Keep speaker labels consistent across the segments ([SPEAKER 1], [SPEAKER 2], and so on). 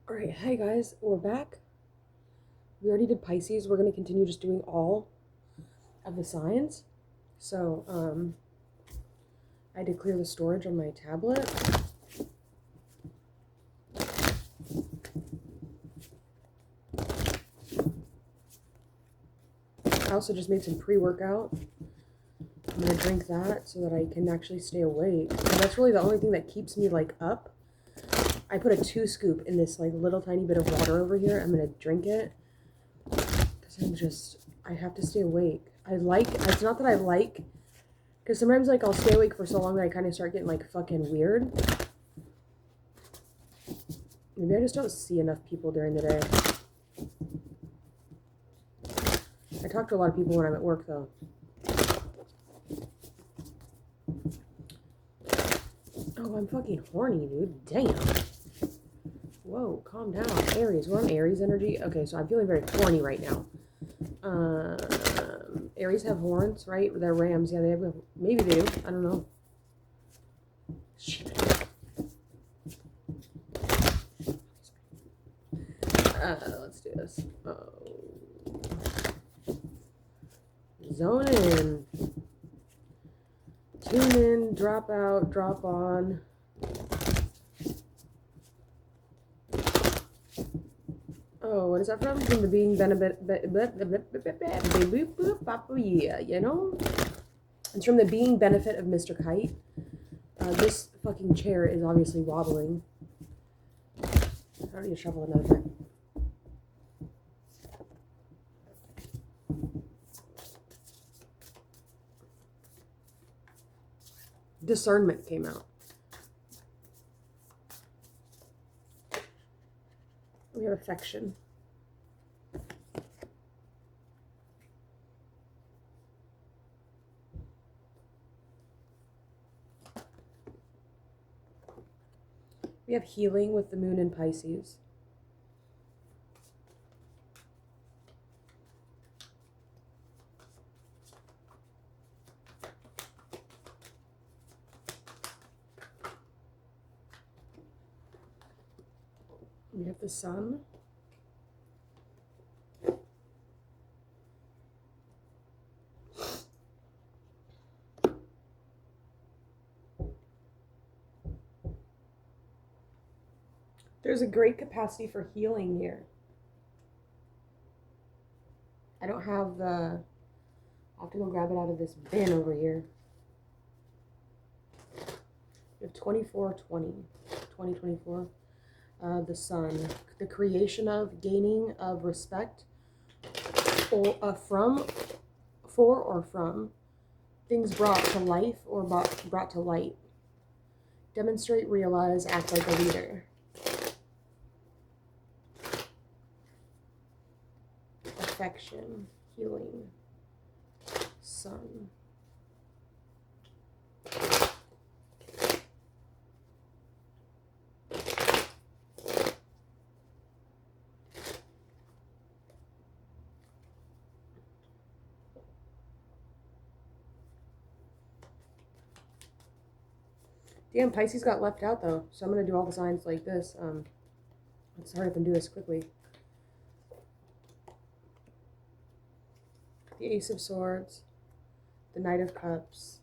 [SPEAKER 1] All right, hey guys, we're back. We already did Pisces. We're going to continue just doing all of the signs. So, I had to clear the storage on my tablet. I also just made some pre-workout. I'm going to drink that so that I can actually stay awake. And that's really the only thing that keeps me up. I put a 2 scoop in this little tiny bit of water over here. I'm going to drink it because I have to stay awake. It's not that I like, because sometimes I'll stay awake for so long that I kind of start getting fucking weird. Maybe I just don't see enough people during the day. I talk to a lot of people when I'm at work though. Oh, I'm fucking horny, dude. Damn. Whoa, calm down. Aries, we're on Aries energy. Okay, so I'm feeling very horny right now. Aries have horns, right? They're rams. Yeah, they have. Maybe they do. I don't know. Shit. Let's do this. Zone in. Tune in, drop out, drop on. Oh, what is that from? From the being benefit, yeah, you know? It's from the being benefit of Mr. Kite. This fucking chair is obviously wobbling. I don't need to shovel another time. Discernment came out. We have affection. We have healing with the moon in Pisces. We have the sun. There's a great capacity for healing here. I don't have the... I'll have to go grab it out of this bin over here. We have 2024. The sun. The creation of, gaining of respect for or from things brought to life or brought to light. Demonstrate, realize, act like a leader. Affection, healing, sun. Damn, Pisces got left out though, so I'm gonna do all the signs like this. Let's hurry up and do this quickly. The Ace of Swords, the Knight of Cups,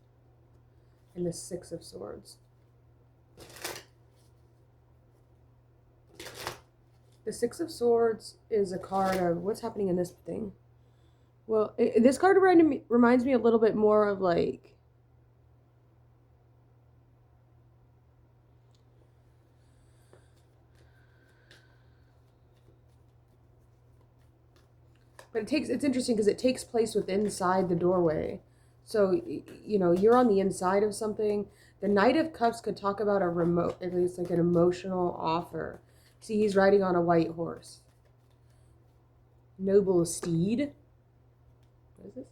[SPEAKER 1] and the Six of Swords. The Six of Swords is a card of what's happening in this thing. Well, this card reminds me a little bit more of but it's interesting because it takes place inside the doorway. So, you know, you're on the inside of something. The Knight of Cups could talk about at least an emotional offer. See, he's riding on a white horse. Noble steed. What is this?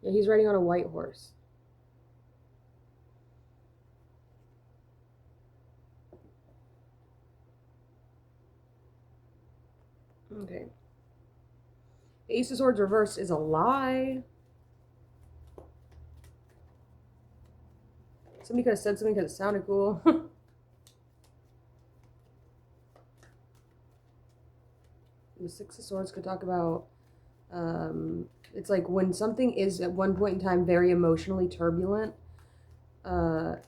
[SPEAKER 1] Yeah, he's riding on a white horse. Okay. Ace of Swords reversed is a lie. Somebody could have said something because it sounded cool. the Six of Swords could talk about, it's like when something is at one point in time very emotionally turbulent,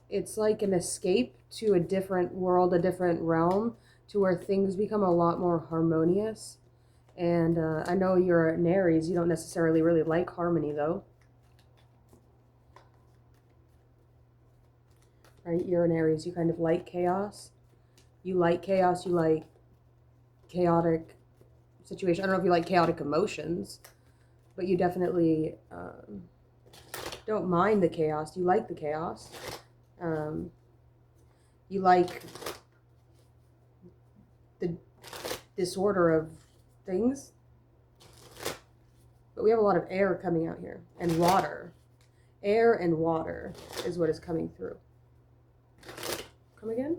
[SPEAKER 1] it's like an escape to a different world, a different realm, to where things become a lot more harmonious. And I know you're an Aries, you don't necessarily really like harmony though. Right? You're an Aries, you kind of like chaos. You like chaos, you like chaotic situation. I don't know if you like chaotic emotions, but you definitely don't mind the chaos. You like the chaos. You like the disorder of things. But we have a lot of air coming out here, and water. Air and water is what is coming through. Come again?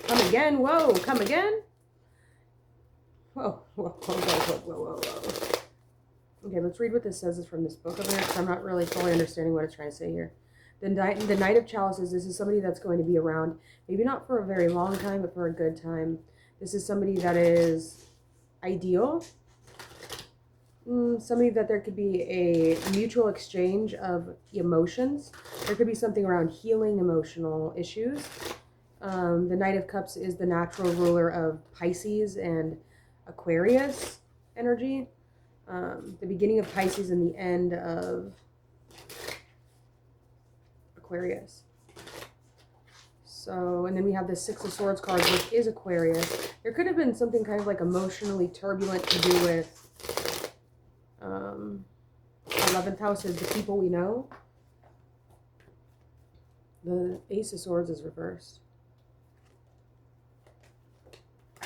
[SPEAKER 1] Come again? Whoa, come again? Whoa, whoa, whoa, whoa, whoa, whoa, whoa. Okay, let's read what this says from this book over here, because I'm not really fully understanding what it's trying to say here. The Knight of Chalices, this is somebody that's going to be around, maybe not for a very long time, but for a good time. This is somebody that is ideal. Somebody that there could be a mutual exchange of emotions. There could be something around healing emotional issues. The Knight of Cups is the natural ruler of Pisces and Aquarius energy. The beginning of Pisces and the end of Aquarius. So, and then we have the Six of Swords card, which is Aquarius. There could have been something kind of like emotionally turbulent to do with 11th house is the people we know. The Ace of Swords is reversed. A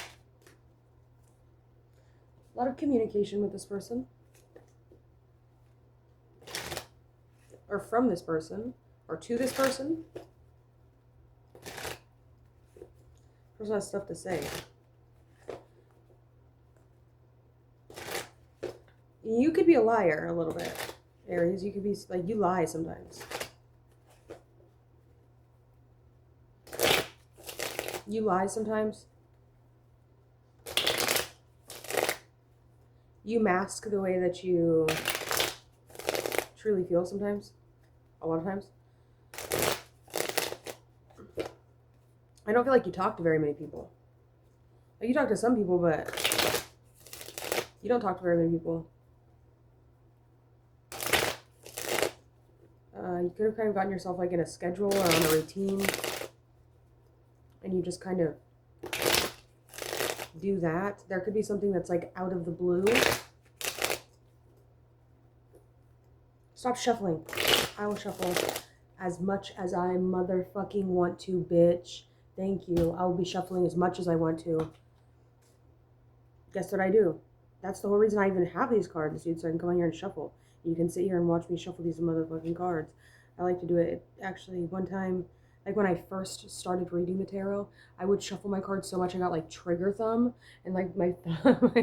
[SPEAKER 1] lot of communication with this person. Or from this person. Or to this person. Person has stuff to say. You could be a liar a little bit, Aries. You could be, like, you lie sometimes. You lie sometimes. You mask the way that you truly feel sometimes. A lot of times. I don't feel like you talk to very many people. Like, you talk to some people, but you don't talk to very many people. You could have kind of gotten yourself like in a schedule or on a routine, and you just kind of do that. There could be something that's like out of the blue. Stop shuffling. I will shuffle as much as I motherfucking want to, bitch. Thank you. I will be shuffling as much as I want to. Guess what I do? That's the whole reason I even have these cards, dude, so I can come on here and shuffle. You can sit here and watch me shuffle these motherfucking cards. I like to do it. Actually, one time, like when I first started reading the tarot, I would shuffle my cards so much I got like trigger thumb, and like my thumb,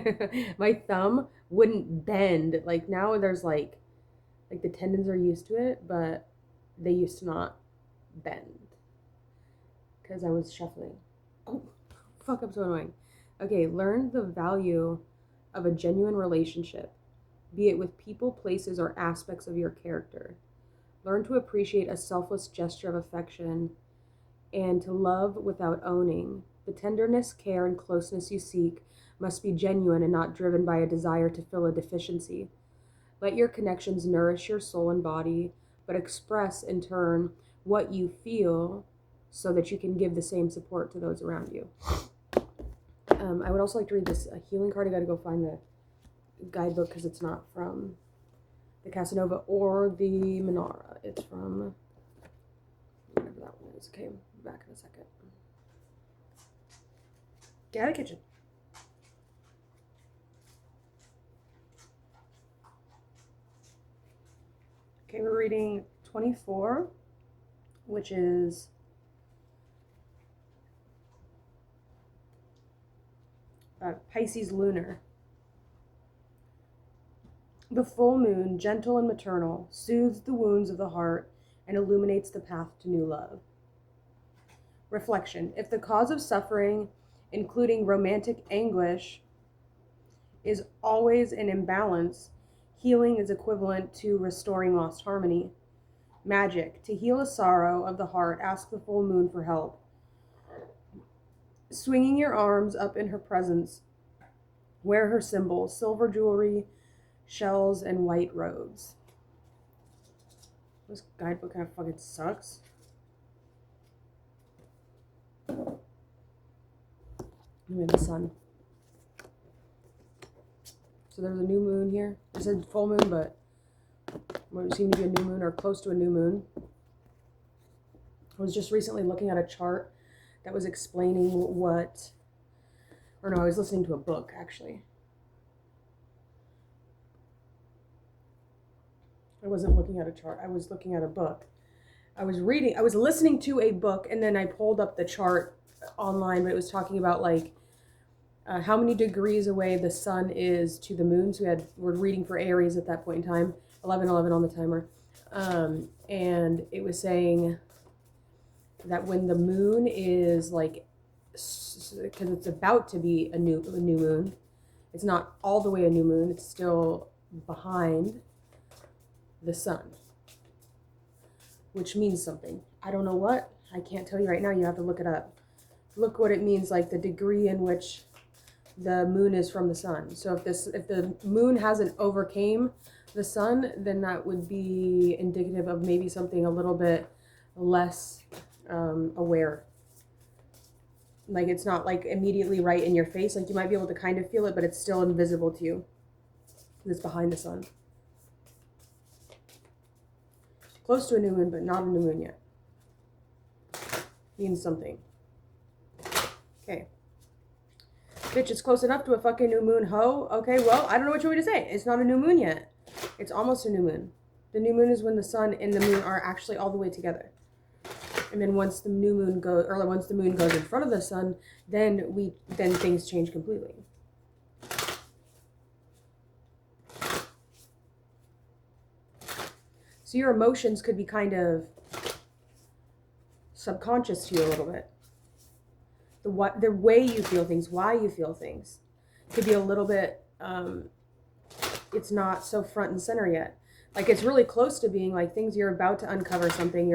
[SPEAKER 1] my thumb wouldn't bend. Like now there's like the tendons are used to it, but they used to not bend because I was shuffling. Oh, fuck, I'm so annoying. Okay, learn the value of a genuine relationship, be it with people, places, or aspects of your character. Learn to appreciate a selfless gesture of affection and to love without owning. The tenderness, care, and closeness you seek must be genuine and not driven by a desire to fill a deficiency. Let your connections nourish your soul and body, but express in turn what you feel so that you can give the same support to those around you. I would also like to read this healing card. I got to go find the guidebook because it's not from the Casanova or the Menara. It's from whatever that one is. Okay, back in a second. Get out of the kitchen. Okay, we're reading 24, which is Pisces lunar. The full moon, gentle and maternal, soothes the wounds of the heart and illuminates the path to new love. Reflection. If the cause of suffering including romantic anguish, is always an imbalance. Healing is equivalent to restoring lost harmony. Magic. To heal a sorrow of the heart, ask the full moon for help. Swinging your arms up in her presence, wear her symbols, silver jewelry, shells, and white robes. This guidebook kind of fucking sucks. We have the sun. So there's a new moon here. It said full moon, but what seemed to be a new moon or close to a new moon. I was just recently looking at a chart that was explaining what, or no, I was listening to a book actually. I wasn't looking at a chart. I was looking at a book. I was listening to a book, and then I pulled up the chart online, but it was talking about like how many degrees away the sun is to the moon. So we're reading for Aries at that point in time, 11:11 on the timer. And it was saying that when the moon is like, because it's about to be a new moon, it's not all the way a new moon, it's still behind the sun, which means something. I don't know what. I can't tell you right now. You have to look it up. Look what it means, like the degree in which the moon is from the sun. So if the moon hasn't overcame the sun, then that would be indicative of maybe something a little bit less aware. Like it's not like immediately right in your face. Like you might be able to kind of feel it, but it's still invisible to you. It's behind the sun. Close to a new moon, but not a new moon yet. Means something. Okay. Bitch, it's close enough to a fucking new moon, ho. Okay, well, I don't know what you want me to say. It's not a new moon yet. It's almost a new moon. The new moon is when the sun and the moon are actually all the way together. And then once the new moon goes, or once the moon goes in front of the sun, then things change completely. So your emotions could be kind of subconscious to you a little bit. The way you feel things, why you feel things, could be a little bit, it's not so front and center yet. Like it's really close to being like things you're about to uncover something,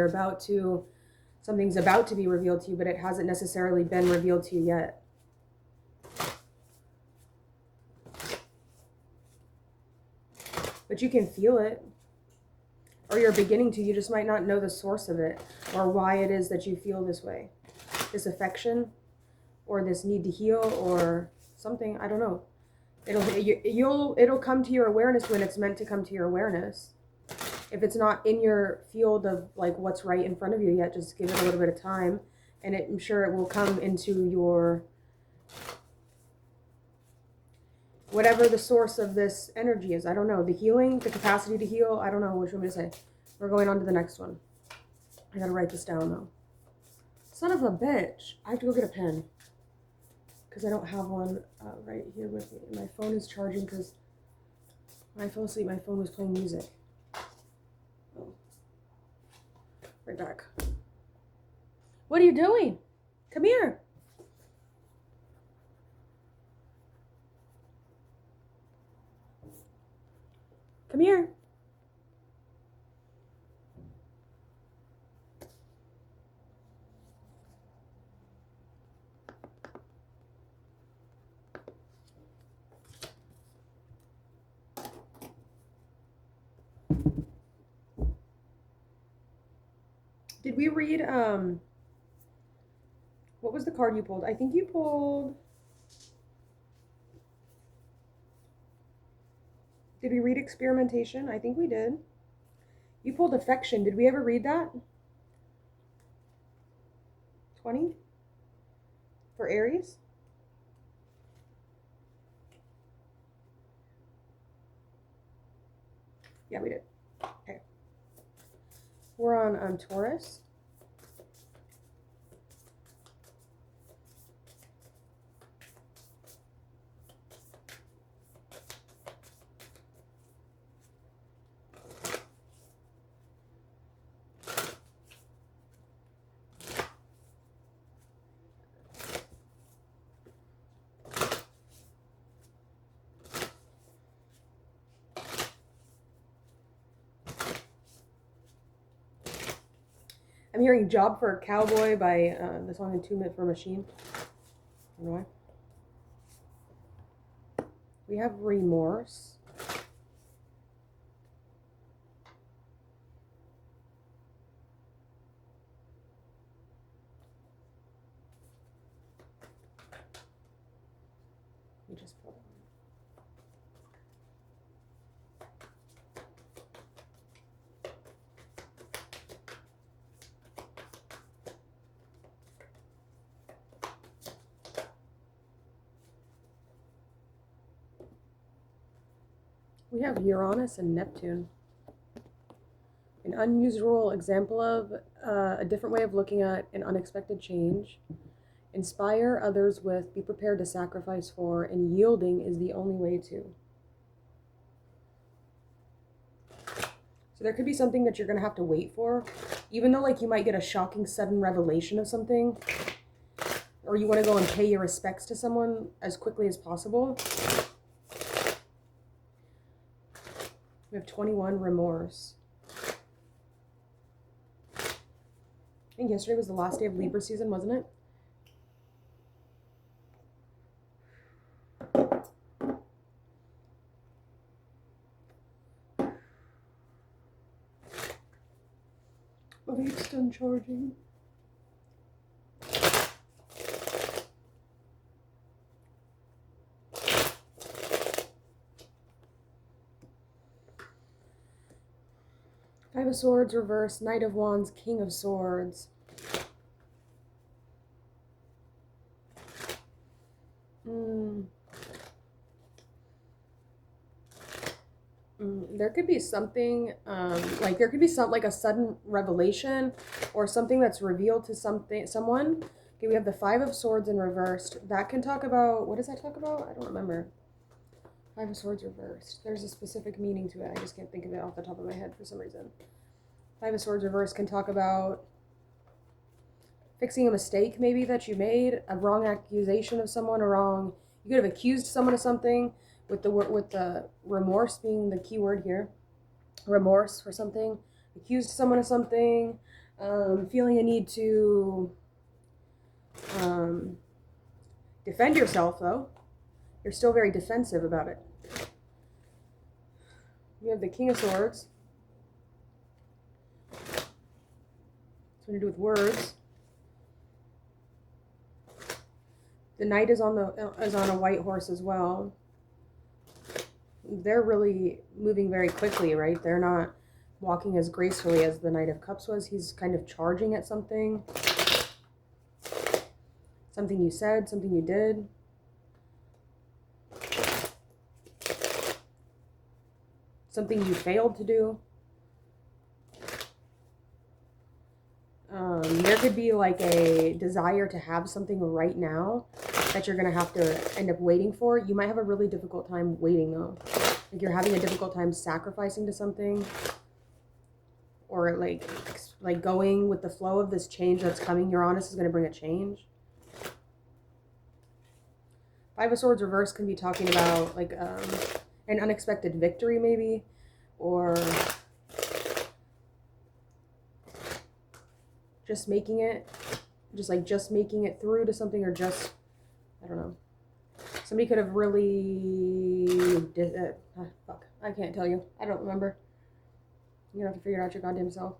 [SPEAKER 1] something's about to be revealed to you, but it hasn't necessarily been revealed to you yet. But you can feel it. Or you're beginning to, you just might not know the source of it or why it is that you feel this way. This affection or this need to heal or something, I don't know. It'll come to your awareness when it's meant to come to your awareness. If it's not in your field of like what's right in front of you yet, just give it a little bit of time and I'm sure it will come into your, whatever the source of this energy is. I don't know. The healing, the capacity to heal. I don't know what you want me to say. We're going on to the next one. I gotta write this down though. Son of a bitch. I have to go get a pen. Because I don't have one right here with me. My phone is charging because when I fell asleep, my phone was playing music. Oh. Right back. What are you doing? Come here. Come here. Did we read, what was the card you pulled? I think you pulled, did we read experimentation? I think we did. You pulled affection. Did we ever read that? 20? For Aries? Yeah, we did. Okay. We're on Taurus. I'm hearing Job for a Cowboy by the song Entombment for a Machine. I don't know why. We have remorse. We just pull it. We have Uranus and Neptune. An unusual example of a different way of looking at an unexpected change. Inspire others with, be prepared to sacrifice for, and yielding is the only way to. So there could be something that you're going to have to wait for, even though like you might get a shocking sudden revelation of something, or you want to go and pay your respects to someone as quickly as possible. We have 21, remorse. I think yesterday was the last day of Libra season, wasn't it? Oh, it's done charging. Five of Swords, reverse, Knight of Wands, King of Swords. There could be something, like there could be some, like a sudden revelation or something that's revealed to someone. Okay, we have the Five of Swords in reversed. That can talk about, what does that talk about? I don't remember. Five of Swords reversed. There's a specific meaning to it. I just can't think of it off the top of my head for some reason. Five of Swords reversed can talk about fixing a mistake maybe that you made, a wrong accusation of someone, you could have accused someone of something, with the remorse being the key word here. Remorse for something, accused someone of something, feeling a need to defend yourself though. You're still very defensive about it. We have the King of Swords. Something to do with words. The Knight is on a white horse as well. They're really moving very quickly, right? They're not walking as gracefully as the Knight of Cups was. He's kind of charging at something. Something you said, something you did. Something you failed to do. There could be like a desire to have something right now that you're going to have to end up waiting for. You might have a really difficult time waiting though. Like you're having a difficult time sacrificing to something, or like going with the flow of this change that's coming. Uranus is going to bring a change. Five of Swords reverse can be talking about like an unexpected victory maybe, or just making it through to something, or just, I don't know. Somebody could have really fuck, I can't tell you. I don't remember. You're gonna have to figure it out your goddamn self.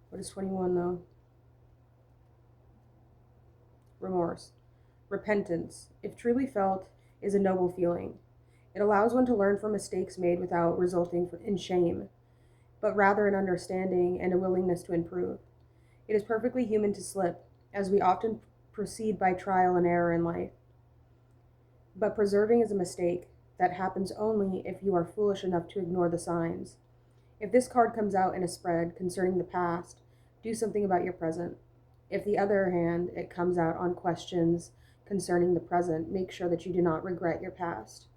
[SPEAKER 1] What is 21 though? Remorse. Repentance, if truly felt, is a noble feeling. It allows one to learn from mistakes made without resulting in shame, but rather an understanding and a willingness to improve. It is perfectly human to slip, as we often proceed by trial and error in life. But preserving is a mistake that happens only if you are foolish enough to ignore the signs. If this card comes out in a spread concerning the past, do something about your present. If the other hand, it comes out on questions concerning the present, make sure that you do not regret your past.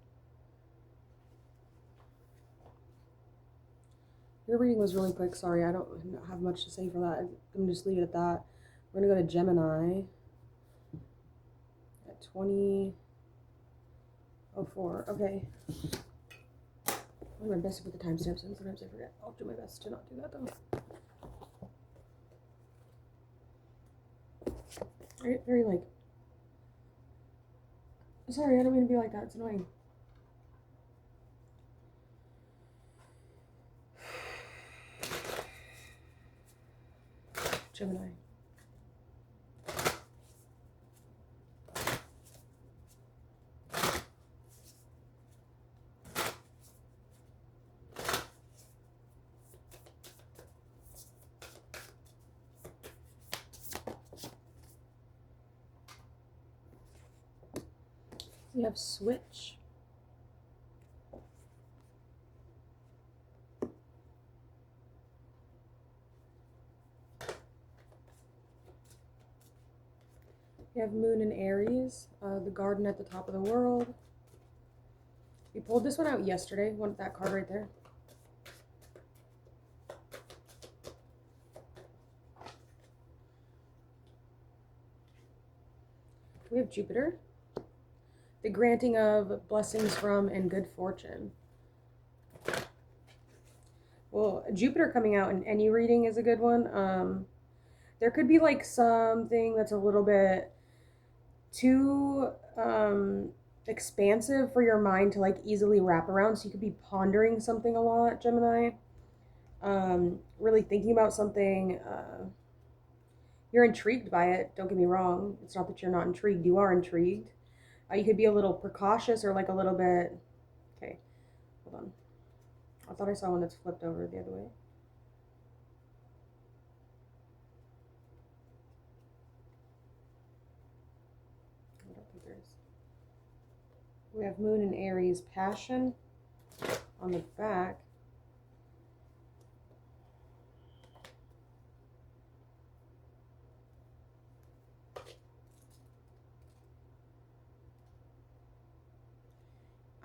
[SPEAKER 1] Your reading was really quick. Sorry, I don't have much to say for that. I'm going to just leave it at that. We're going to go to Gemini at 20:04. Okay. I'm my best to put the timestamps in. Sometimes I forget. I'll do my best to not do that though. Very like, sorry, I don't mean to be like that. It's annoying. Gemini. We have switch. We have moon in Aries, the garden at the top of the world. We pulled this one out yesterday, that card right there. We have Jupiter, the granting of blessings from and good fortune. Well, Jupiter coming out in any reading is a good one. There could be like something that's a little bit too expansive for your mind to like easily wrap around. So you could be pondering something a lot, Gemini. Really thinking about something. You're intrigued by it. Don't get me wrong. It's not that you're not intrigued. You are intrigued. You could be a little precautious or like a little bit. Okay, hold on. I thought I saw one that's flipped over the other way. I don't think there is. We have moon in Aries, passion on the back.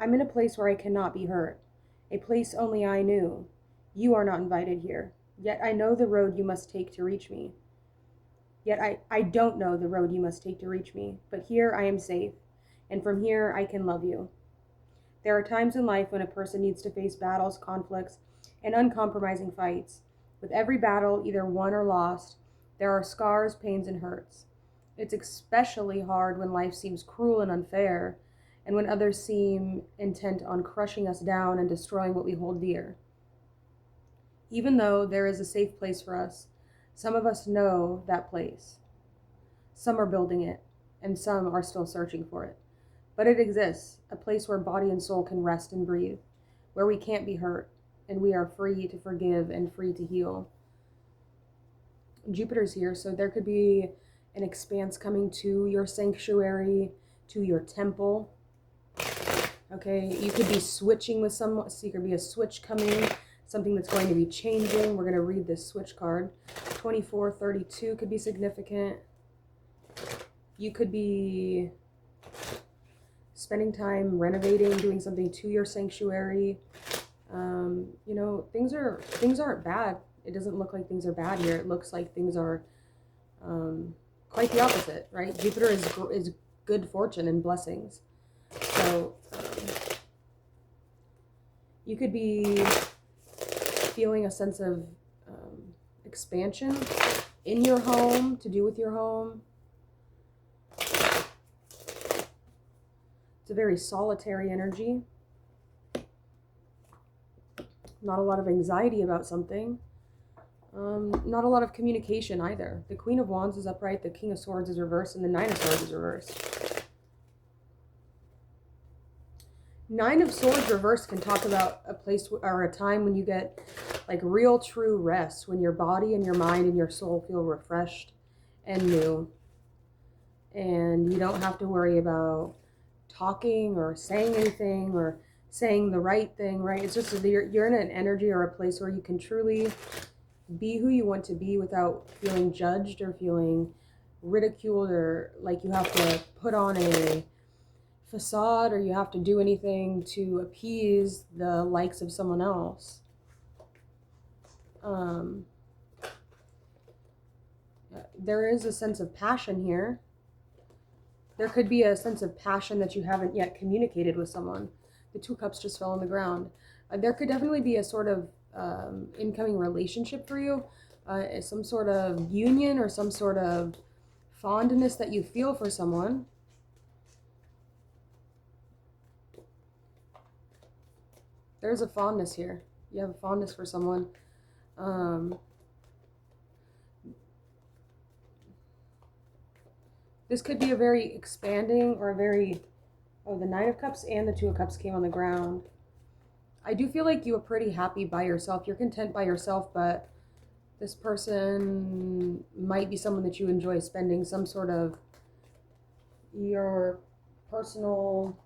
[SPEAKER 1] I'm in a place where I cannot be hurt, a place only I knew. You are not invited here, yet I know the road you must take to reach me. Yet I don't know the road you must take to reach me, but here I am safe, and from here I can love you. There are times in life when a person needs to face battles, conflicts, and uncompromising fights. With every battle, either won or lost, there are scars, pains, and hurts. It's especially hard when life seems cruel and unfair, and when others seem intent on crushing us down and destroying what we hold dear. Even though there is a safe place for us, some of us know that place. Some are building it, and some are still searching for it. But it exists, a place where body and soul can rest and breathe, where we can't be hurt, and we are free to forgive and free to heal. Jupiter's here, so there could be an expanse coming to your sanctuary, to your temple. Okay, you could be switching with someone, so there could be a switch coming, something that's going to be changing. We're going to read this switch card. 2432 could be significant. You could be spending time renovating, doing something to your sanctuary. You know, things aren't bad. It doesn't look like things are bad here. It looks like things are quite the opposite, right? Jupiter is good fortune and blessings. So you could be feeling a sense of expansion in your home, to do with your home. It's a very solitary energy. Not a lot of anxiety about something. Not a lot of communication either. The Queen of Wands is upright, the King of Swords is reversed, and the Nine of Swords is reversed. Nine of Swords reversed can talk about a place or a time when you get like real true rest, when your body and your mind and your soul feel refreshed and new. And you don't have to worry about talking or saying anything or saying the right thing, right? It's just you're in an energy or a place where you can truly be who you want to be without feeling judged or feeling ridiculed or like you have to put on a facade or you have to do anything to appease the likes of someone else. There is a sense of passion here. There could be a sense of passion that you haven't yet communicated with someone. The Two Cups just fell on the ground. There could definitely be a sort of incoming relationship for you, some sort of union or some sort of fondness that you feel for someone. There's a fondness here. You have a fondness for someone. This could be a very expanding or a very... Oh, the Nine of Cups and the Two of Cups came on the ground. I do feel like you are pretty happy by yourself. You're content by yourself, but this person might be someone that you enjoy spending some sort of your personal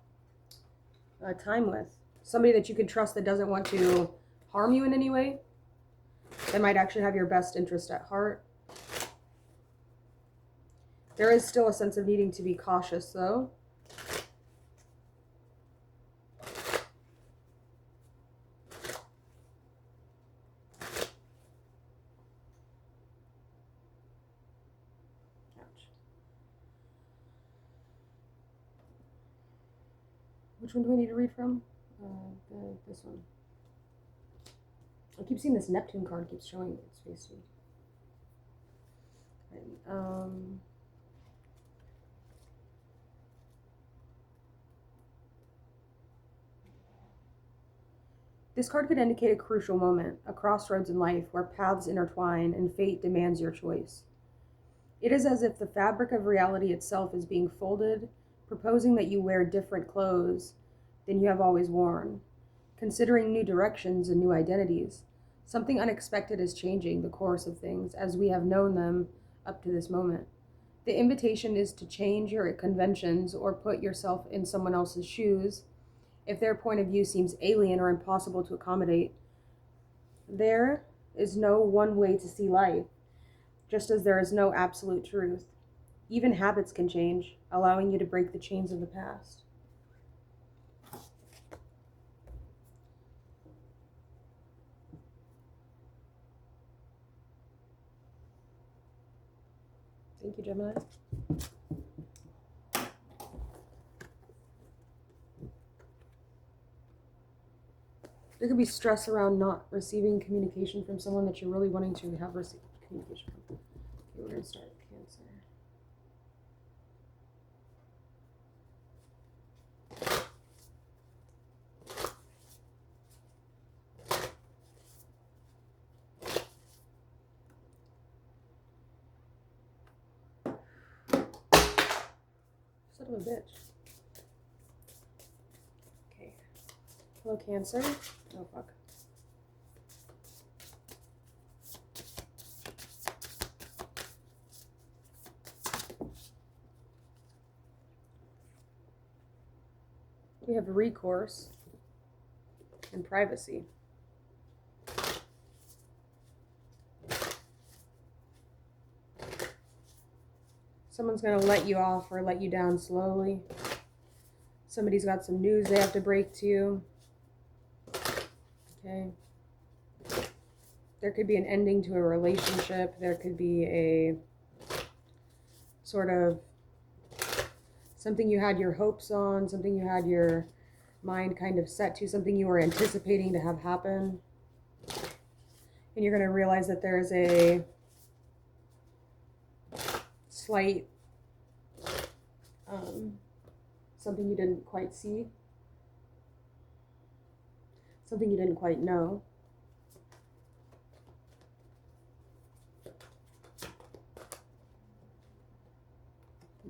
[SPEAKER 1] time with. Somebody that you can trust that doesn't want to harm you in any way. That might actually have your best interest at heart. There is still a sense of needing to be cautious, though. Which one do I need to read from? This one. I keep seeing this Neptune card keeps showing its face to me. This card could indicate a crucial moment, a crossroads in life where paths intertwine and fate demands your choice. It is as if the fabric of reality itself is being folded, proposing that you wear different clothes than you have always worn, considering new directions and new identities. Something unexpected is changing the course of things as we have known them up to this moment. The invitation is to change your conventions or put yourself in someone else's shoes if their point of view seems alien or impossible to accommodate. There is no one way to see life, just as there is no absolute truth. Even habits can change, allowing you to break the chains of the past. Thank you, Gemini. There could be stress around not receiving communication from someone that you're really wanting to have received communication from. Okay, we're going to start with Cancer. Son of a bitch. Okay. Hello, Cancer. Oh, fuck. We have recourse and privacy. Someone's going to let you off or let you down slowly. Somebody's got some news they have to break to you. Okay. There could be an ending to a relationship. There could be a sort of something you had your hopes on, something you had your mind kind of set to, something you were anticipating to have happen. And you're going to realize that there's a slight something you didn't quite see, something you didn't quite know.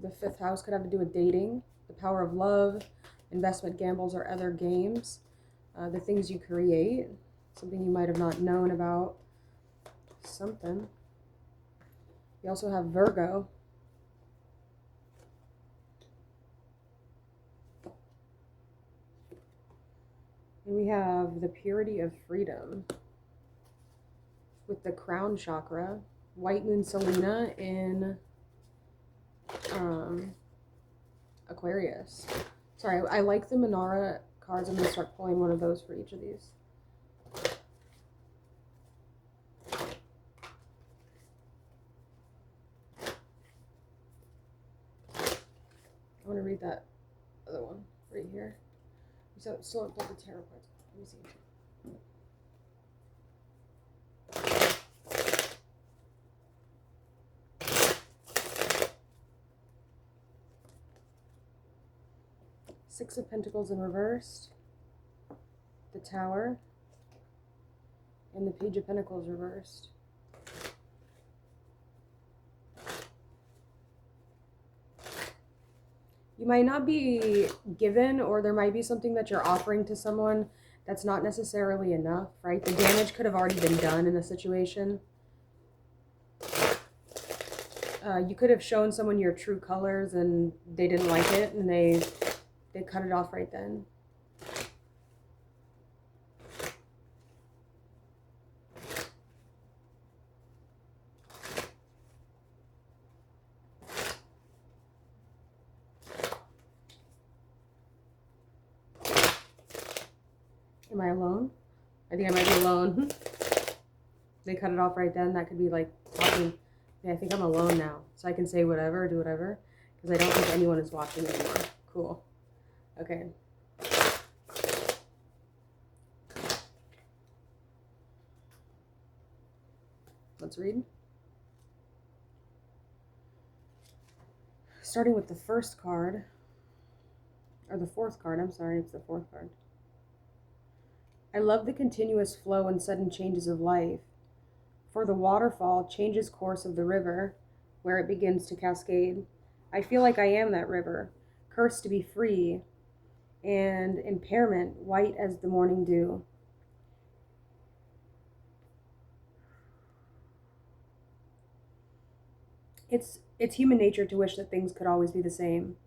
[SPEAKER 1] The fifth house could have to do with dating, the power of love, investment gambles or other games, the things you create, something you might have not known about, something. You also have Virgo. And we have the purity of freedom with the crown chakra, White Moon Selena in Aquarius. Sorry, I like the Menara cards. I'm going to start pulling one of those for each of these. I want to read that other one right here. So still have the tarot cards. Let me see. Six of Pentacles in reversed, the Tower, and the Page of Pentacles reversed. You might not be given, or there might be something that you're offering to someone that's not necessarily enough, right? The damage could have already been done in the situation. You could have shown someone your true colors and they didn't like it, and they cut it off right then. Am I alone? I think I might be alone. They cut it off right then. That could be like talking. Yeah, I think I'm alone now. So I can say whatever, do whatever. Because I don't think anyone is watching anymore. Cool. Okay. Let's read. Starting with the first card. Or the fourth card. I'm sorry, it's the fourth card. I love the continuous flow and sudden changes of life. For the waterfall changes course of the river, where it begins to cascade. I feel like I am that river, cursed to be free, and impairment white as the morning dew. It's human nature to wish that things could always be the same,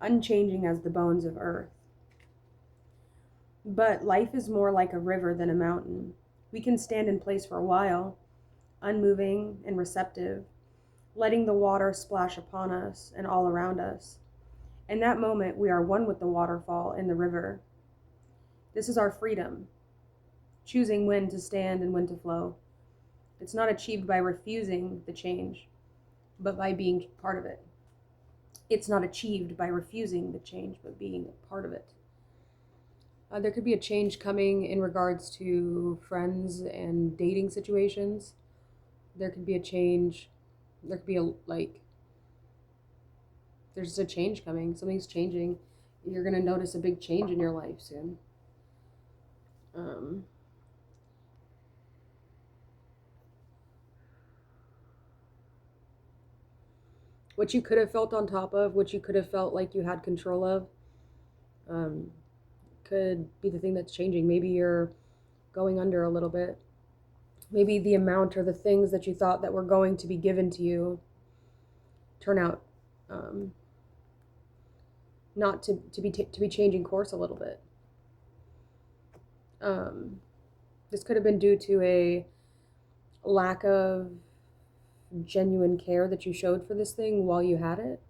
[SPEAKER 1] unchanging as the bones of earth. But life is more like a river than a mountain. We can stand in place for a while, unmoving and receptive, letting the water splash upon us and all around us. In that moment, we are one with the waterfall and the river. This is our freedom, choosing when to stand and when to flow. It's not achieved by refusing the change, but by being part of it. It's not achieved by refusing the change, but being a part of it. There could be a change coming in regards to friends and dating situations. There could be a change. There could be there's a change coming. Something's changing. You're going to notice a big change in your life soon. What you could have felt on top of, what you could have felt like you had control of, could be the thing that's changing. Maybe you're going under a little bit. Maybe the amount or the things that you thought that were going to be given to you turn out not to be changing course a little bit. This could have been due to a lack of genuine care that you showed for this thing while you had it.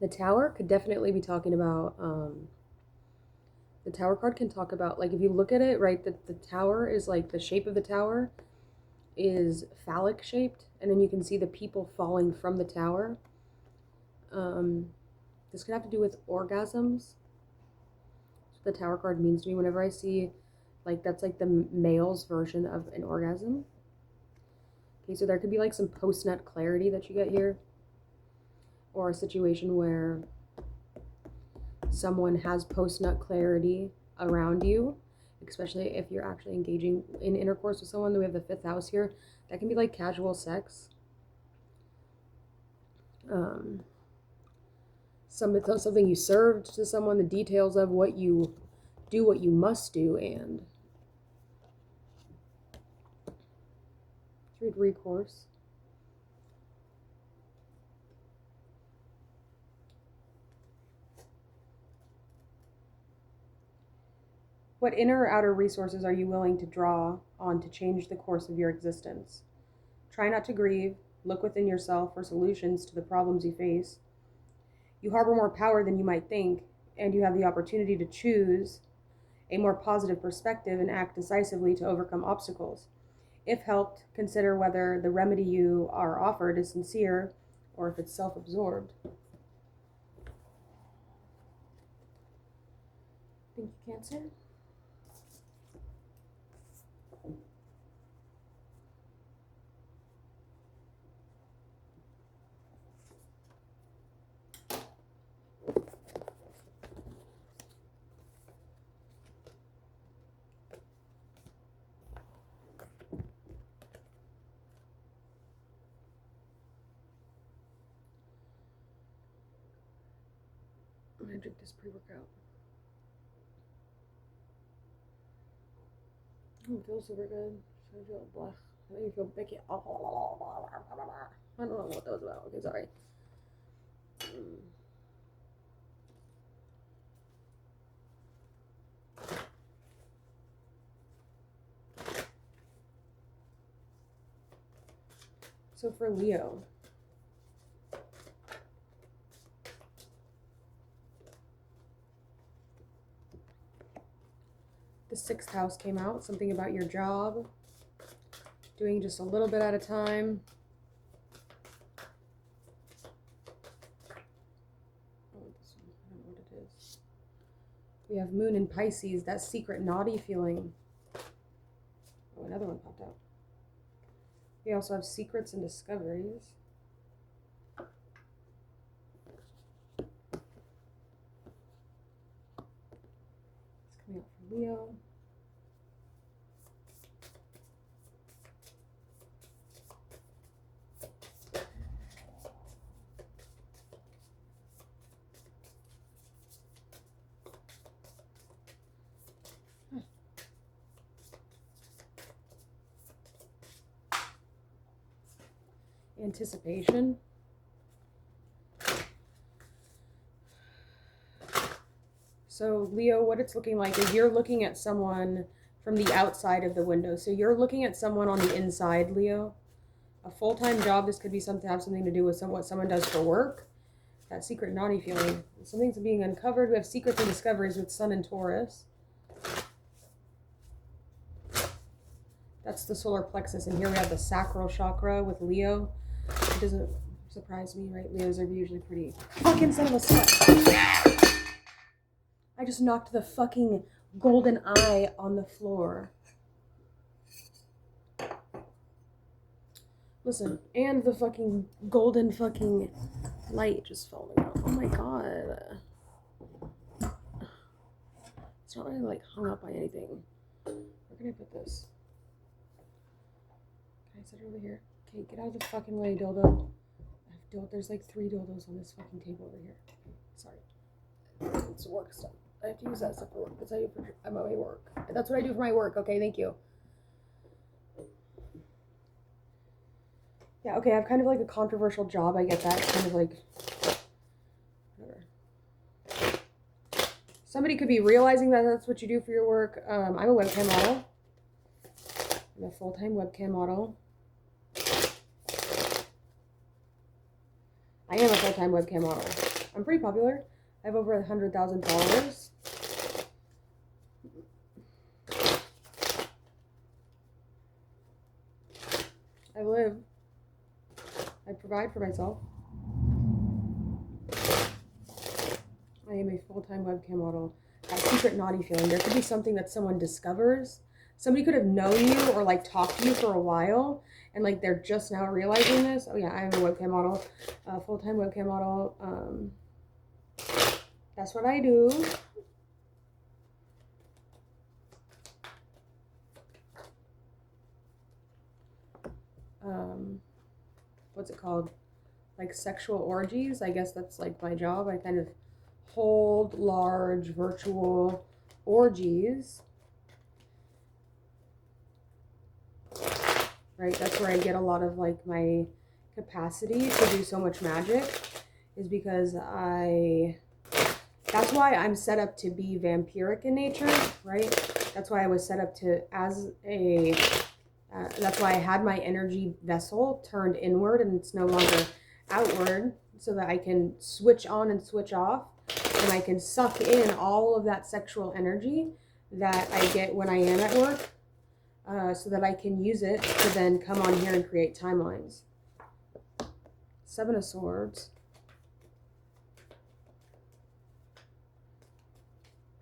[SPEAKER 1] The Tower could definitely be talking about, the Tower card can talk about, like, if you look at it, right, the Tower is like, the shape of the Tower is phallic shaped, and then you can see the people falling from the Tower. This could have to do with orgasms. That's what the Tower card means to me. Whenever I see, like, that's like the male's version of an orgasm. Okay, so there could be like some post-nut clarity that you get here, or a situation where someone has post-nut clarity around you, especially if you're actually engaging in intercourse with someone. We have the 5th house here. That can be like casual sex. Something you served to someone, the details of what you do, what you must do, and read recourse. What inner or outer resources are you willing to draw on to change the course of your existence? Try not to grieve. Look within yourself for solutions to the problems you face. You harbor more power than you might think, and you have the opportunity to choose a more positive perspective and act decisively to overcome obstacles. If helped, consider whether the remedy you are offered is sincere or if it's self-absorbed. Thank you, Cancer. gonna drink this pre-workout. Oh, it feels super good. So I feel blah. I think you feel Becky. I don't know what that was about. Okay, sorry. So for Leo, the 6th house came out. Something about your job. Doing just a little bit at a time. Oh, this one. I don't know what it is. We have Moon in Pisces. That secret naughty feeling. Oh, another one popped out. We also have secrets and discoveries. It's coming out for Leo. Anticipation. So Leo, what it's looking like is you're looking at someone from the outside of the window. So you're looking at someone on the inside, Leo. A full-time job. This could be have something to do with what someone does for work. That secret naughty feeling. Something's being uncovered. We have secrets and discoveries with Sun and Taurus. That's the solar plexus. And here we have the sacral chakra with Leo. It doesn't surprise me, right? Leos are usually pretty fucking son of a slut. I just knocked the fucking golden eye on the floor. Listen, and the fucking golden fucking light just falling out. Oh my god. It's not really like hung up by anything. Where can I put this? Can I set it over here? Okay, get out of the fucking way, dildo. There's like 3 dildos on this fucking table over here. Sorry. It's work stuff. I have to use that stuff for work. That's how I do for my work. That's what I do for my work. Okay, thank you. Yeah, okay, I have kind of like a controversial job. I get that. It's kind of like whatever. Somebody could be realizing that that's what you do for your work. I'm a webcam model. I'm a full-time webcam model. I am a full-time webcam model. I'm pretty popular. I have over 100,000 followers. I live. I provide for myself. I am a full-time webcam model. That secret naughty feeling. There could be something that someone discovers. Somebody could have known you or like talked to you for a while, and like they're just now realizing this. Oh yeah, I am a webcam model, full-time webcam model. That's what I do. What's it called? Like sexual orgies. I guess that's like my job. I kind of hold large virtual orgies. Right, that's where I get a lot of like my capacity to do so much magic, is because that's why I'm set up to be vampiric in nature, right? That's why I was set up to that's why I had my energy vessel turned inward and it's no longer outward, so that I can switch on and switch off, and I can suck in all of that sexual energy that I get when I am at work, so that I can use it to then come on here and create timelines. 7 of Swords.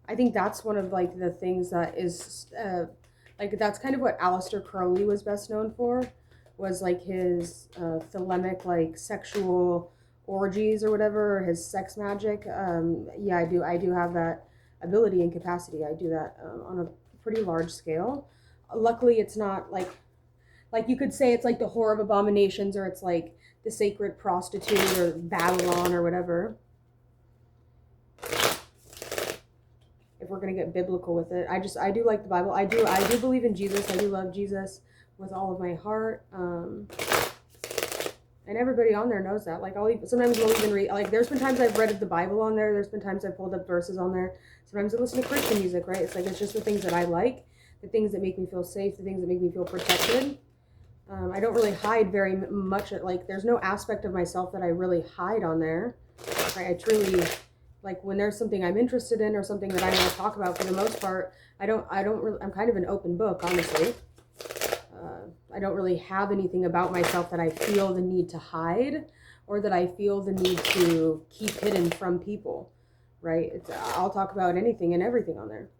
[SPEAKER 1] I think that's one of like the things that is like that's kind of what Aleister Crowley was best known for, was like his thelemic like sexual orgies or whatever, or his sex magic. Yeah, I do have that ability and capacity. I do that on a pretty large scale. Luckily, it's not like you could say it's like the whore of abominations, or it's like the sacred prostitute, or Babylon, or whatever. if we're going to get biblical with it. I do like the Bible. I do believe in Jesus. I do love Jesus with all of my heart. And everybody on there knows that. Like, sometimes we'll even read, like, there's been times I've read the Bible on there. There's been times I've pulled up verses on there. Sometimes I listen to Christian music, right? It's like, it's just the things that I like, the things that make me feel safe, the things that make me feel protected. I don't really hide very much. Like, there's no aspect of myself that I really hide on there. Right? I truly, like, when there's something I'm interested in or something that I want to talk about, for the most part, I don't really, I'm kind of an open book, honestly. I don't really have anything about myself that I feel the need to hide or that I feel the need to keep hidden from people, right? I'll talk about anything and everything on there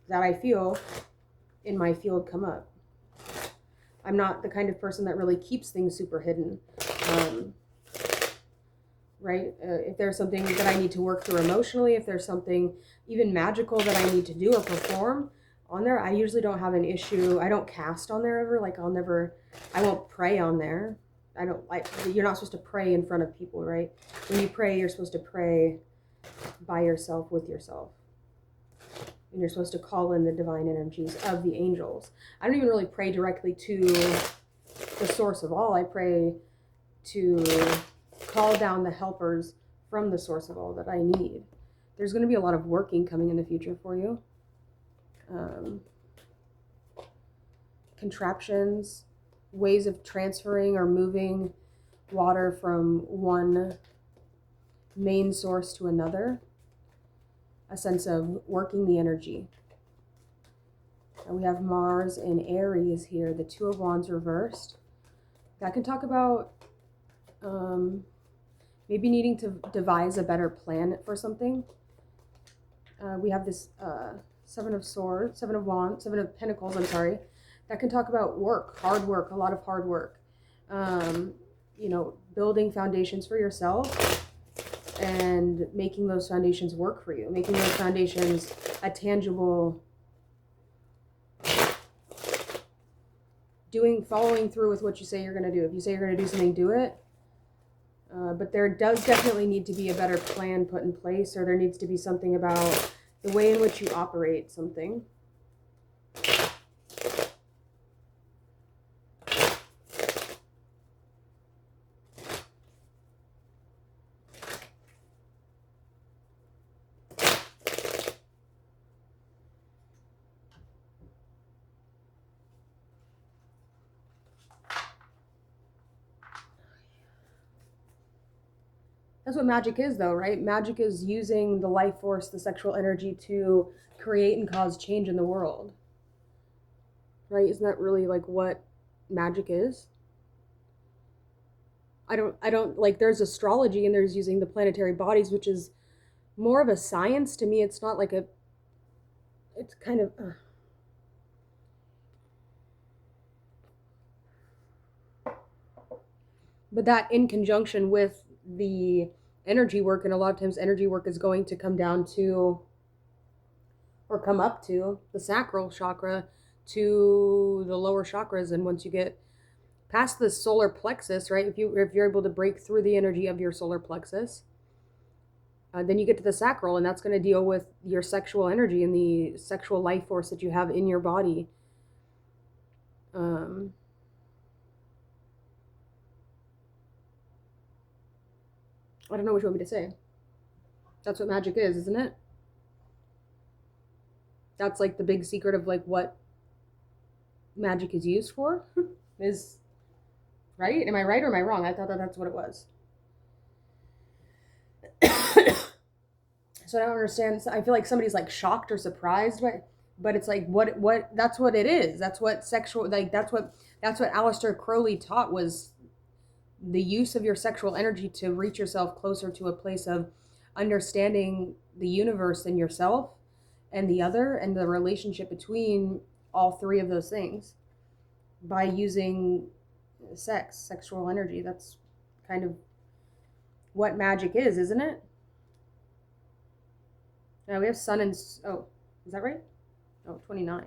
[SPEAKER 1] that I feel in my field come up. I'm not the kind of person that really keeps things super hidden, right? If there's something that I need to work through emotionally, if there's something even magical that I need to do or perform, on there, I usually don't have an issue. I don't cast on there ever. Like, I won't pray on there. You're not supposed to pray in front of people, right? When you pray, you're supposed to pray by yourself, with yourself. And you're supposed to call in the divine energies of the angels. I don't even really pray directly to the source of all. I pray to call down the helpers from the source of all that I need. There's going to be a lot of working coming in the future for you. Contraptions, ways of transferring or moving water from one main source to another, a sense of working the energy. And we have Mars in Aries here, the Two of Wands reversed. That can talk about maybe needing to devise a better plan for something. We have this Seven of Pentacles, I'm sorry. That can talk about work, hard work, a lot of hard work. Building foundations for yourself and making those foundations work for you, making those foundations a tangible, following through with what you say you're going to do. If you say you're going to do something, do it. But there does definitely need to be a better plan put in place, or there needs to be something about the way in which you operate something. That's what magic is, though, right? Magic is using the life force, the sexual energy, to create and cause change in the world. Right? Isn't that really like what magic is? I don't like, there's astrology and there's using the planetary bodies, which is more of a science to me. It's not like it's kind of but that in conjunction with the energy work, and a lot of times energy work is going to come down to, or come up to, the sacral chakra, to the lower chakras. And once you get past the solar plexus, right, if you're able to break through the energy of your solar plexus, then you get to the sacral, and that's going to deal with your sexual energy and the sexual life force that you have in your body. I don't know what you want me to say. That's what magic is, isn't it? That's like the big secret of like what magic is used for. Is, right? Am I right or am I wrong? I thought that's what it was. So I don't understand. I feel like somebody's like shocked or surprised, but it's like what that's what it is. That's what sexual, like that's what Aleister Crowley taught, was the use of your sexual energy to reach yourself closer to a place of understanding the universe and yourself and the other, and the relationship between all three of those things, by using sexual energy. That's kind of what magic is, isn't it? Now we have Sun and, oh, is that right? Oh, 29.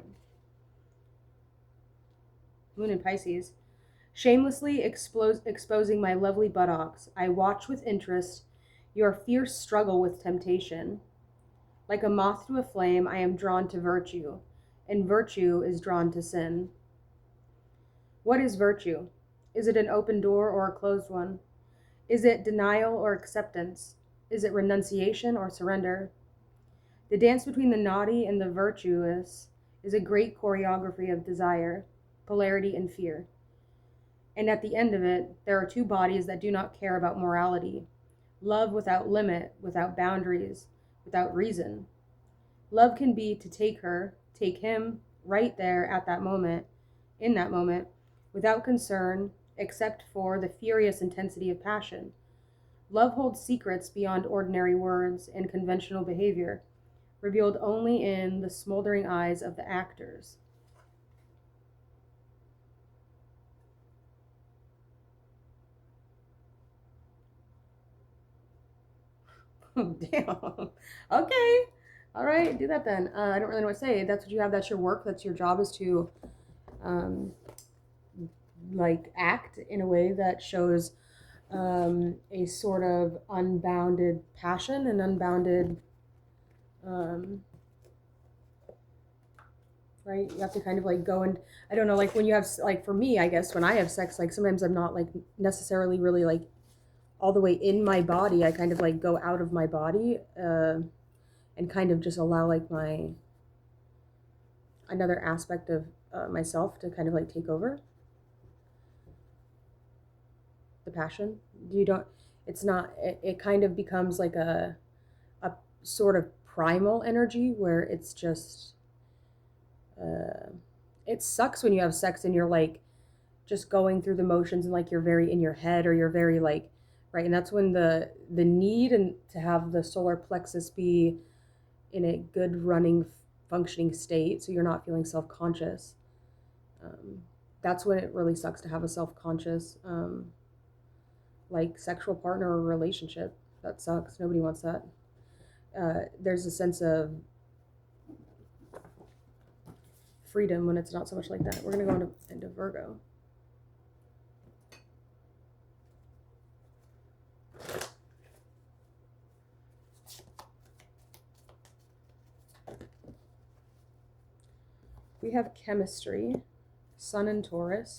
[SPEAKER 1] Moon in Pisces. Shamelessly exposing my lovely buttocks, I watch with interest your fierce struggle with temptation. Like a moth to a flame, I am drawn to virtue, and virtue is drawn to sin. What is virtue? Is it an open door or a closed one? Is it denial or acceptance? Is it renunciation or surrender? The dance between the naughty and the virtuous is a great choreography of desire, polarity, and fear. And at the end of it, there are two bodies that do not care about morality. Love without limit, without boundaries, without reason. Love can be to take her, take him, right there at that moment, in that moment, without concern, except for the furious intensity of passion. Love holds secrets beyond ordinary words and conventional behavior, revealed only in the smoldering eyes of the actors. Damn. Okay. All right, do that then. I don't really know what to say. That's what you have. That's your work. That's your job, is to like act in a way that shows a sort of unbounded passion and unbounded right, you have to kind of like go, and I don't know, like when you have, like for me, I guess when I have sex, like sometimes I'm not like necessarily really like all the way in my body. I kind of like go out of my body and kind of just allow like my another aspect of myself to kind of like take over the passion. You don't, it's not, it kind of becomes like a sort of primal energy where it's just it sucks when you have sex and you're like just going through the motions and like you're very in your head, or you're very like, right, and that's when the need and to have the solar plexus be in a good running functioning state so you're not feeling self-conscious. That's when it really sucks to have a self-conscious like sexual partner or relationship. That sucks. Nobody wants that. There's a sense of freedom when it's not so much like that. We're going to go into Virgo. We have chemistry, Sun and Taurus.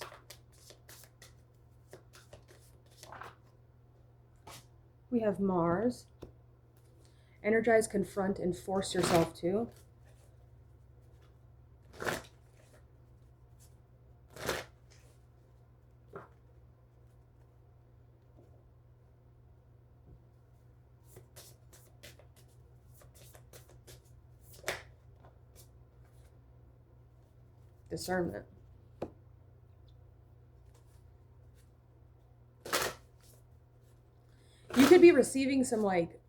[SPEAKER 1] We have Mars, energize, confront, and force yourself to. Discernment. You could be receiving some like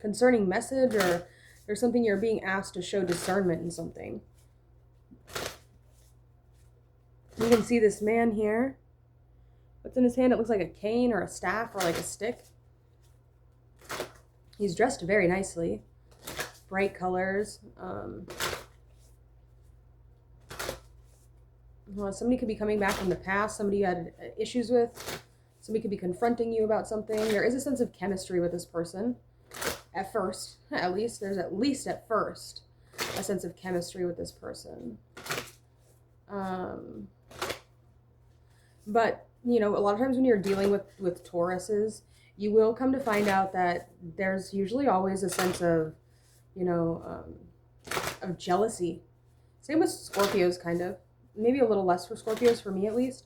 [SPEAKER 1] concerning message, or there's something you're being asked to show discernment in something. You can see this man here. What's in his hand? It looks like a cane or a staff or like a stick. He's dressed very nicely. Bright colors. Well, somebody could be coming back from the past. Somebody you had issues with. Somebody could be confronting you about something. There is a sense of chemistry with this person. At first, at least. There's at least at first a sense of chemistry with this person. But, you know, a lot of times when you're dealing with Tauruses, you will come to find out that there's usually always a sense of, you know, of jealousy. Same with Scorpios, kind of. Maybe a little less for Scorpios, for me at least.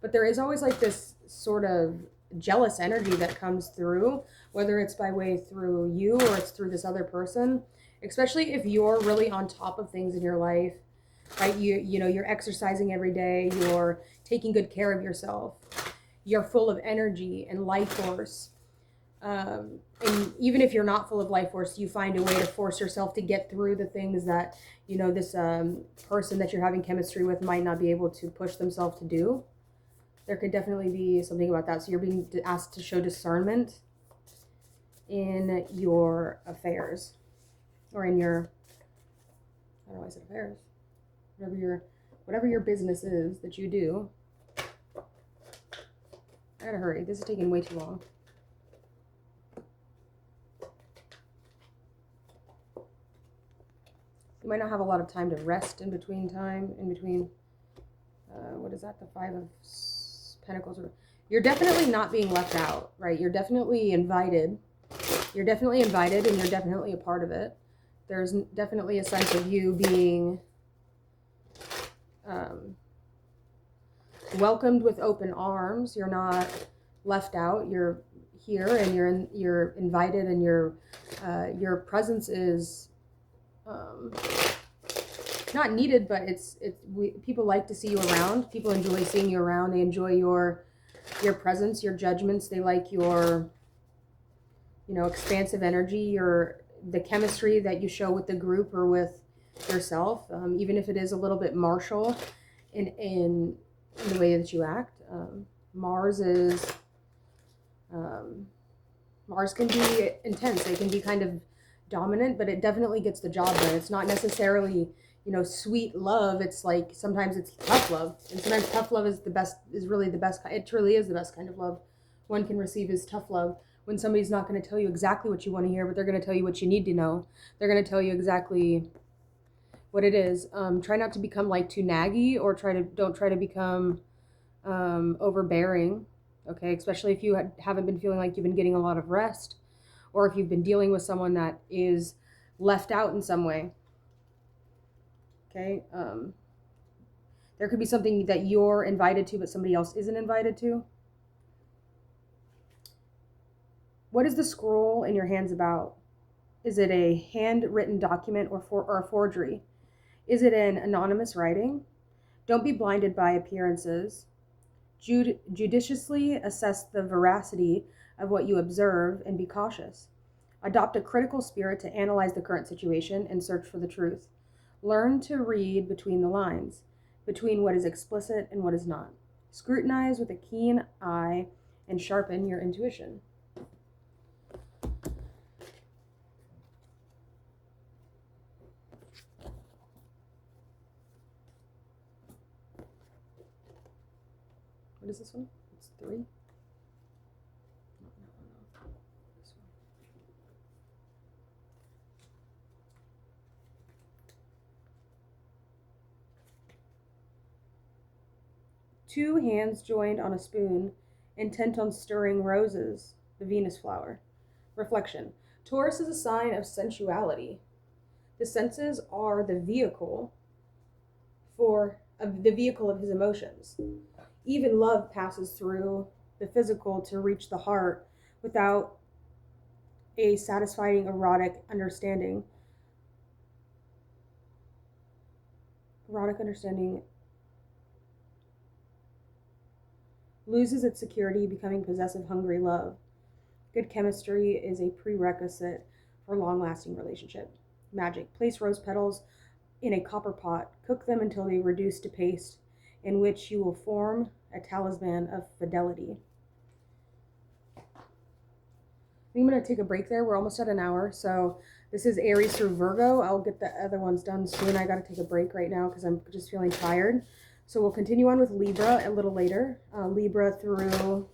[SPEAKER 1] But there is always like this sort of jealous energy that comes through, whether it's by way through you or it's through this other person, especially if you're really on top of things in your life, right? You know, you're exercising every day, you're taking good care of yourself, you're full of energy and life force. And even if you're not full of life force, you find a way to force yourself to get through the things that, you know, this person that you're having chemistry with might not be able to push themselves to do. There could definitely be something about that. So you're being asked to show discernment in your affairs, or in your, I don't know why I said affairs, whatever your business is that you do. I gotta hurry. This is taking way too long. You might not have a lot of time to rest in between what is that? The Five of Pentacles. You're definitely not being left out, right? You're definitely invited. You're definitely invited and you're definitely a part of it. There's definitely a sense of you being welcomed with open arms. You're not left out. You're here and you're invited, and your presence is not needed, but people like to see you around. People enjoy seeing you around. They enjoy your presence, your judgments. They like your expansive energy, the chemistry that you show with the group or with yourself, even if it is a little bit martial in the way that you act. Mars can be intense. It can be kind of dominant, but it definitely gets the job done. It's not necessarily, sweet love. It's like sometimes it's tough love, and sometimes tough love is really the best. It truly is the best kind of love one can receive, is tough love. When somebody's not going to tell you exactly what you want to hear, but they're going to tell you what you need to know. They're going to tell you exactly what it is. Try not to become like too naggy, or don't try to become overbearing. Okay, especially if you haven't been feeling like you've been getting a lot of rest, or if you've been dealing with someone that is left out in some way. Okay, there could be something that you're invited to, but somebody else isn't invited to. What is the scroll in your hands about? Is it a handwritten document or a forgery? Is it an anonymous writing? Don't be blinded by appearances. Judiciously assess the veracity of what you observe and be cautious. Adopt a critical spirit to analyze the current situation and search for the truth. Learn to read between the lines, between what is explicit and what is not. Scrutinize with a keen eye and sharpen your intuition. What is this one? It's 3. No. This one. Two hands joined on a spoon, intent on stirring roses, the Venus flower. Reflection. Taurus is a sign of sensuality. The senses are the vehicle of his emotions. Even love passes through the physical to reach the heart without a satisfying erotic understanding. Erotic understanding loses its security, becoming possessive, hungry love. Good chemistry is a prerequisite for long-lasting relationship. Magic. Place rose petals in a copper pot. Cook them until they reduce to paste, in which you will form a talisman of fidelity. I'm going to take a break there. We're almost at an hour. So this is Aries through Virgo. I'll get the other ones done soon. I got to take a break right now because I'm just feeling tired. So we'll continue on with Libra a little later. Libra through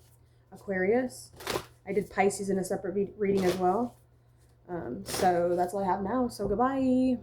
[SPEAKER 1] Aquarius. I did Pisces in a separate reading as well. So that's all I have now. So goodbye.